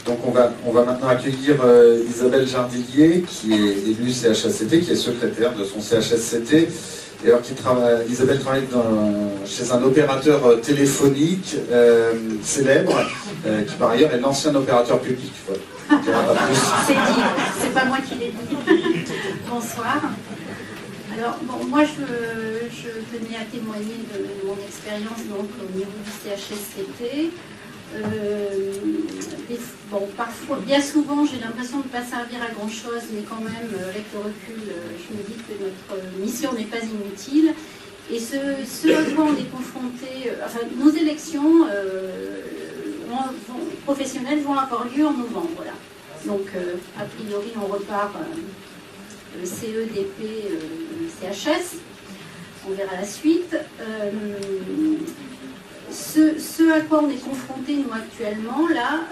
Donc on va maintenant accueillir Isabelle Jardillier, qui est élue CHSCT, qui est secrétaire de son CHSCT. Et alors Isabelle travaille chez un opérateur téléphonique célèbre, qui par ailleurs est l'ancien opérateur public. Voilà. C'est dit, c'est pas moi qui l'ai dit. Bonsoir. Alors, bon, moi je tenais à témoigner de mon expérience donc, au niveau du CHSCT. Bon, parfois, bien souvent, j'ai l'impression de ne pas servir à grand chose, mais quand même, avec le recul, je me dis que notre mission n'est pas inutile. Et ce à quoi on est confronté, enfin, nos élections professionnelles vont avoir lieu en novembre. Voilà. Donc, a priori, on repart CE, DP, CHS. On verra la suite. Ce à quoi on est confronté, nous, actuellement, là,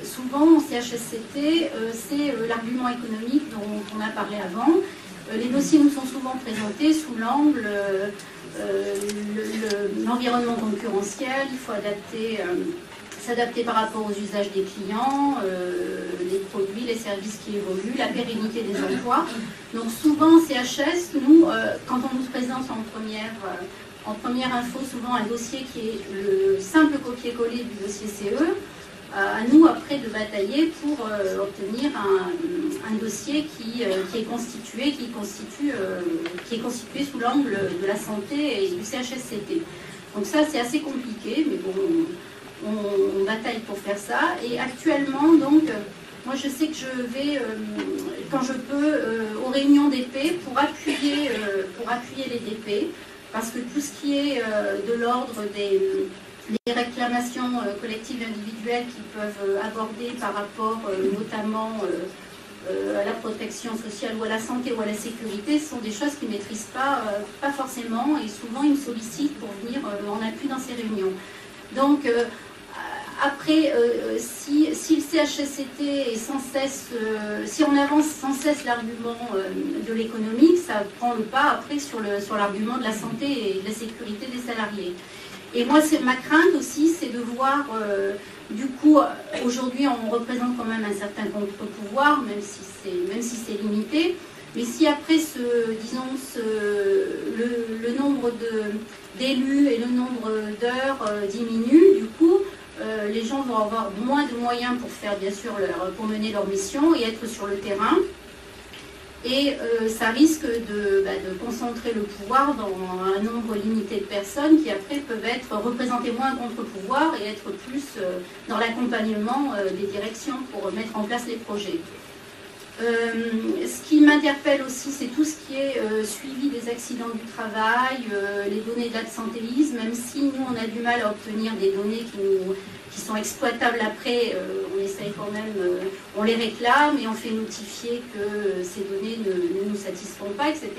souvent, en CHSCT, c'est l'argument économique dont on a parlé avant. Les dossiers nous sont souvent présentés sous l'angle l'environnement concurrentiel, il faut s'adapter par rapport aux usages des clients, les produits, les services qui évoluent, la pérennité des emplois. Donc souvent, en CHS, nous, quand on nous présente en première info, souvent un dossier qui est le simple copier-coller du dossier CE, à nous après de batailler pour obtenir un dossier qui est constitué sous l'angle de la santé et du CHSCT. Donc ça c'est assez compliqué, mais bon, on bataille pour faire ça. Et actuellement, donc, moi je sais que je vais, quand je peux, aux réunions DP pour appuyer les DP. Parce que tout ce qui est de l'ordre des réclamations collectives et individuelles qu'ils peuvent aborder par rapport notamment à la protection sociale ou à la santé ou à la sécurité, ce sont des choses qu'ils ne maîtrisent pas forcément, et souvent ils me sollicitent pour venir en appui dans ces réunions. Donc après, si le CHSCT est sans cesse, si on avance sans cesse l'argument de l'économique, ça prend le pas après sur l'argument de la santé et de la sécurité des salariés. Et moi, ma crainte aussi, c'est de voir, du coup, aujourd'hui, on représente quand même un certain contre-pouvoir, même si c'est limité. Mais si après, le nombre d'élus et le nombre d'heures diminue, du coup, les gens vont avoir moins de moyens pour faire, bien sûr, pour mener leur mission et être sur le terrain. Et ça risque de concentrer le pouvoir dans un nombre limité de personnes qui après peuvent représenter moins un contre-pouvoir et être plus dans l'accompagnement des directions pour mettre en place les projets. Ce qui m'interpelle aussi, c'est tout ce qui est suivi des accidents du travail, les données d'absentéisme, même si nous on a du mal à obtenir des données qui sont exploitables après, on essaye quand même, on les réclame et on fait notifier que ces données ne nous satisfont pas, etc.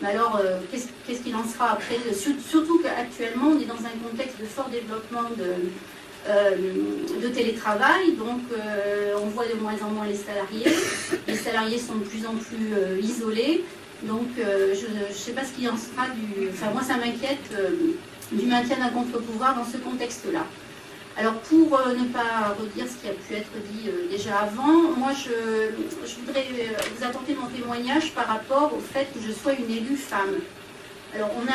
Mais alors, qu'est-ce qu'il en sera après? Surtout qu'actuellement, on est dans un contexte de fort développement de télétravail, donc on voit de moins en moins les salariés. Les salariés sont de plus en plus isolés, donc je ne sais pas ce qu'il en sera enfin moi ça m'inquiète du maintien d'un contre-pouvoir dans ce contexte-là. Alors pour ne pas redire ce qui a pu être dit déjà avant, moi je voudrais vous apporter mon témoignage par rapport au fait que je sois une élue femme. Alors on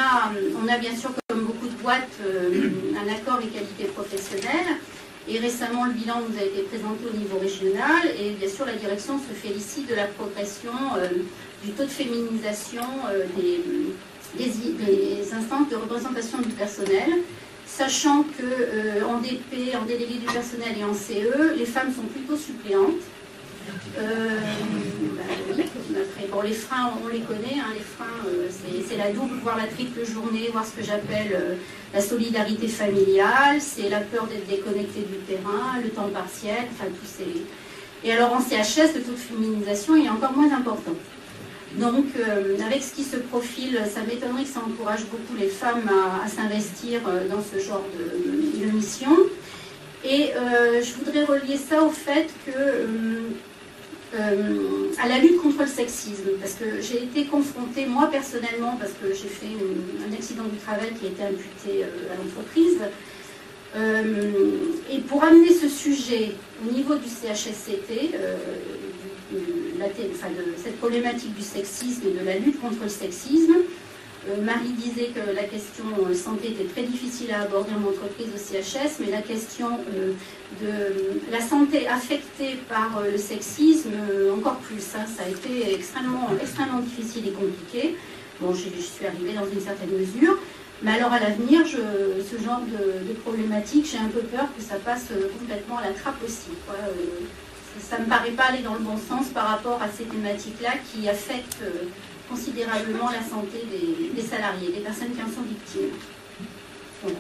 a bien sûr, comme beaucoup de boîtes, un accord égalité professionnelle, et récemment le bilan nous a été présenté au niveau régional, et bien sûr la direction se félicite de la progression du taux de féminisation des instances de représentation du personnel, sachant que en DP, en délégué du personnel et en CE, les femmes sont plutôt suppléantes. Oui. Après, bon, les freins, on les connaît, hein, les freins, c'est la double, voire la triple journée, voire ce que j'appelle la solidarité familiale, c'est la peur d'être déconnecté du terrain, le temps partiel, enfin tous ces... Et alors en CHS, le taux de féminisation est encore moins important. Donc avec ce qui se profile, ça m'étonnerait que ça encourage beaucoup les femmes à s'investir dans ce genre de mission. Et je voudrais relier ça au fait que à la lutte contre le sexisme, parce que j'ai été confrontée, moi personnellement, parce que j'ai fait un accident du travail qui a été imputé à l'entreprise, Et pour amener ce sujet au niveau du CHSCT, de cette problématique du sexisme et de la lutte contre le sexisme, Marie disait que la question santé était très difficile à aborder en entreprise au CHS, mais la question de la santé affectée par le sexisme, encore plus. Hein, ça a été extrêmement difficile et compliqué. Bon, je suis arrivée dans une certaine mesure, mais alors à l'avenir, ce genre de problématique, j'ai un peu peur que ça passe complètement à la trappe aussi, quoi. Ça ne me paraît pas aller dans le bon sens par rapport à ces thématiques-là qui affectent considérablement la santé des salariés, des personnes qui en sont victimes. Voilà.